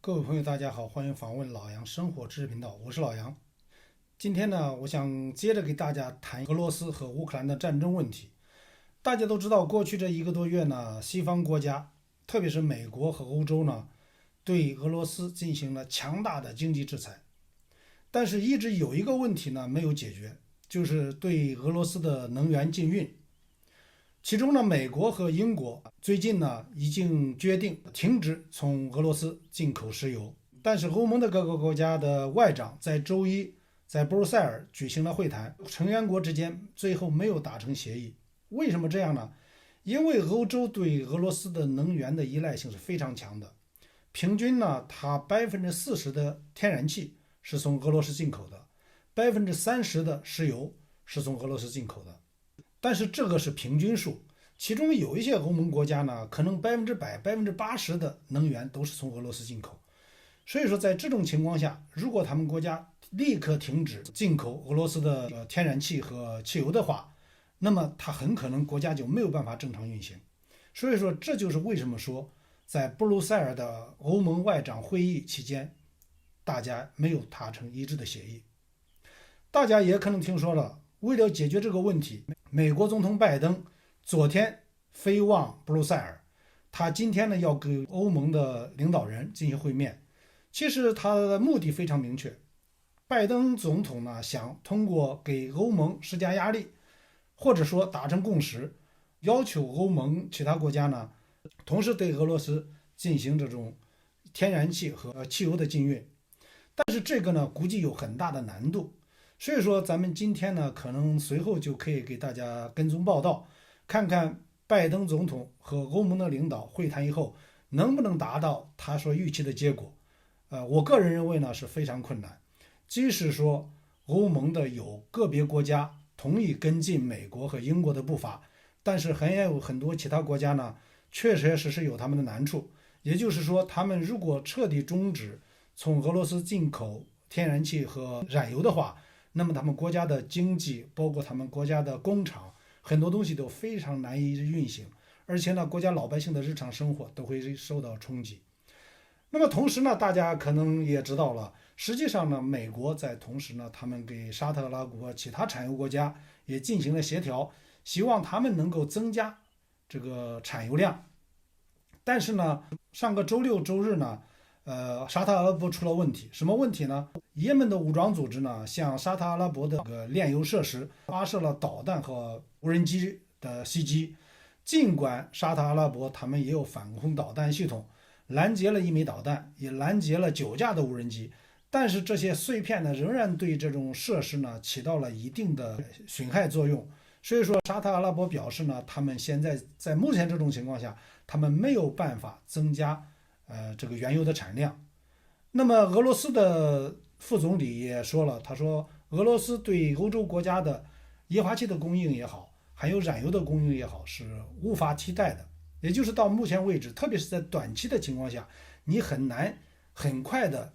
各位朋友，大家好，欢迎访问老杨生活知识频道，我是老杨。今天呢，我想接着给大家谈俄罗斯和乌克兰的战争问题。大家都知道，过去这一个多月呢，西方国家，特别是美国和欧洲呢，对俄罗斯进行了强大的经济制裁。但是，一直有一个问题呢没有解决，就是对俄罗斯的能源禁运。其中呢，美国和英国最近呢已经决定停止从俄罗斯进口石油，但是欧盟的各个国家的外长在周一在布鲁塞尔举行了会谈，成员国之间最后没有达成协议。为什么这样呢？因为欧洲对俄罗斯的能源的依赖性是非常强的，平均呢，它40%的天然气是从俄罗斯进口的，30%的石油是从俄罗斯进口的。但是这个是平均数，其中有一些欧盟国家呢，可能100%、80%的能源都是从俄罗斯进口。所以说，在这种情况下，如果他们国家立刻停止进口俄罗斯的天然气和汽油的话，那么它很可能国家就没有办法正常运行。所以说，这就是为什么说在布鲁塞尔的欧盟外长会议期间，大家没有达成一致的协议。大家也可能听说了，为了解决这个问题，美国总统拜登昨天飞往布鲁塞尔，他今天呢要跟欧盟的领导人进行会面。其实他的目的非常明确，拜登总统呢想通过给欧盟施加压力，或者说达成共识，要求欧盟其他国家呢同时对俄罗斯进行这种天然气和汽油的禁运。但是这个呢估计有很大的难度。所以说，咱们今天呢，可能随后就可以给大家跟踪报道，看看拜登总统和欧盟的领导会谈以后，能不能达到他所预期的结果。我个人认为呢是非常困难。即使说欧盟的有个别国家同意跟进美国和英国的步伐，但是还有很多其他国家呢，确实是有他们的难处。也就是说，他们如果彻底终止从俄罗斯进口天然气和燃油的话，那么他们国家的经济，包括他们国家的工厂，很多东西都非常难以运行，而且呢，国家老百姓的日常生活都会受到冲击。那么同时呢，大家可能也知道了，实际上呢，美国在同时呢，他们给沙特阿拉伯其他产油国家也进行了协调，希望他们能够增加这个产油量。但是呢，上个周六周日呢，沙特阿拉伯出了问题，什么问题呢？也门的武装组织呢，向沙特阿拉伯的炼油设施发射了导弹和无人机的袭击。尽管沙特阿拉伯他们也有反空导弹系统，拦截了1枚导弹，也拦截了9架的无人机，但是这些碎片呢，仍然对这种设施呢起到了一定的损害作用。所以说，沙特阿拉伯表示呢，他们现在在目前这种情况下，他们没有办法增加这个原油的产量。那么俄罗斯的副总理也说了，他说俄罗斯对欧洲国家的液化气的供应也好，还有燃油的供应也好，是无法替代的。也就是到目前为止，特别是在短期的情况下，你很难很快的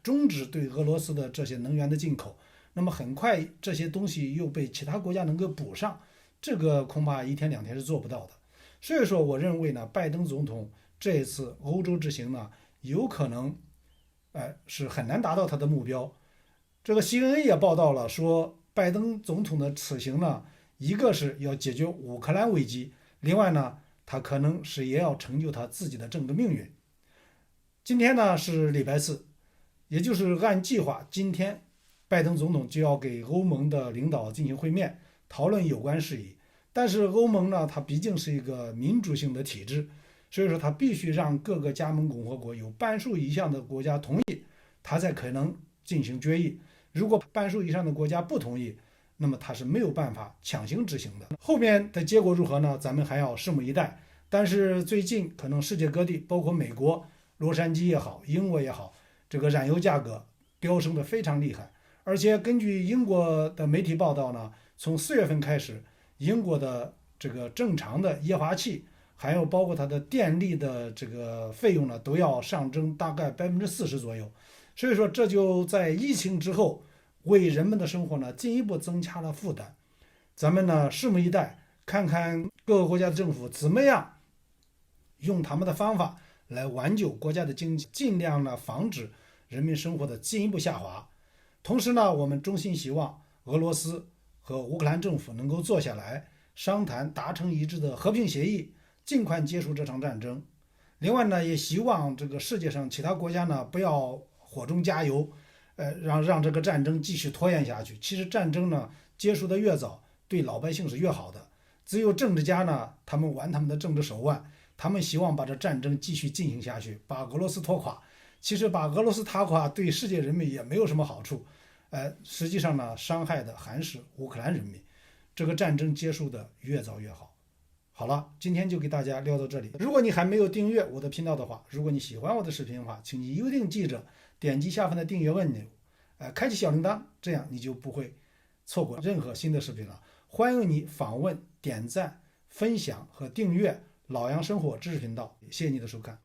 终止对俄罗斯的这些能源的进口。那么很快这些东西又被其他国家能够补上，这个恐怕1天2天是做不到的。所以说，我认为呢，拜登总统这一次欧洲之行呢，有可能是很难达到他的目标。这个 CNN 也报道了说，拜登总统的此行呢，一个是要解决乌克兰危机，另外呢，他可能是也要成就他自己的政治命运。今天呢是礼拜四，也就是按计划，今天拜登总统就要给欧盟的领导进行会面，讨论有关事宜。但是欧盟呢，它毕竟是一个民主性的体制，所以说它必须让各个加盟共和国有半数以上的国家同意，它才可能进行决议。如果半数以上的国家不同意，那么它是没有办法强行执行的。后面的结果如何呢？咱们还要拭目以待。但是最近可能世界各地，包括美国洛杉矶也好，英国也好，这个燃油价格飙升的非常厉害。而且根据英国的媒体报道呢，从4月份开始，英国的这个正常的液化气，还有包括它的电力的这个费用呢，都要上升大概40%左右。所以说，这就在疫情之后，为人们的生活呢进一步增加了负担。咱们呢拭目以待，看看各个国家的政府怎么样用他们的方法来挽救国家的经济，尽量呢防止人民生活的进一步下滑。同时呢，我们衷心希望俄罗斯和乌克兰政府能够坐下来商谈，达成一致的和平协议，尽快结束这场战争。另外呢，也希望这个世界上其他国家呢不要火中加油，让这个战争继续拖延下去。其实战争呢结束的越早，对老百姓是越好的。只有政治家呢，他们玩他们的政治手腕，他们希望把这战争继续进行下去，把俄罗斯拖垮。其实把俄罗斯拖垮对世界人民也没有什么好处，实际上呢，伤害的还是乌克兰人民。这个战争结束的越早越好。好了，今天就给大家聊到这里。如果你还没有订阅我的频道的话，如果你喜欢我的视频的话，请你一定记着点击下方的订阅按钮，开启小铃铛，这样你就不会错过任何新的视频了。欢迎你访问、点赞、分享和订阅老杨生活知识频道，谢谢你的收看。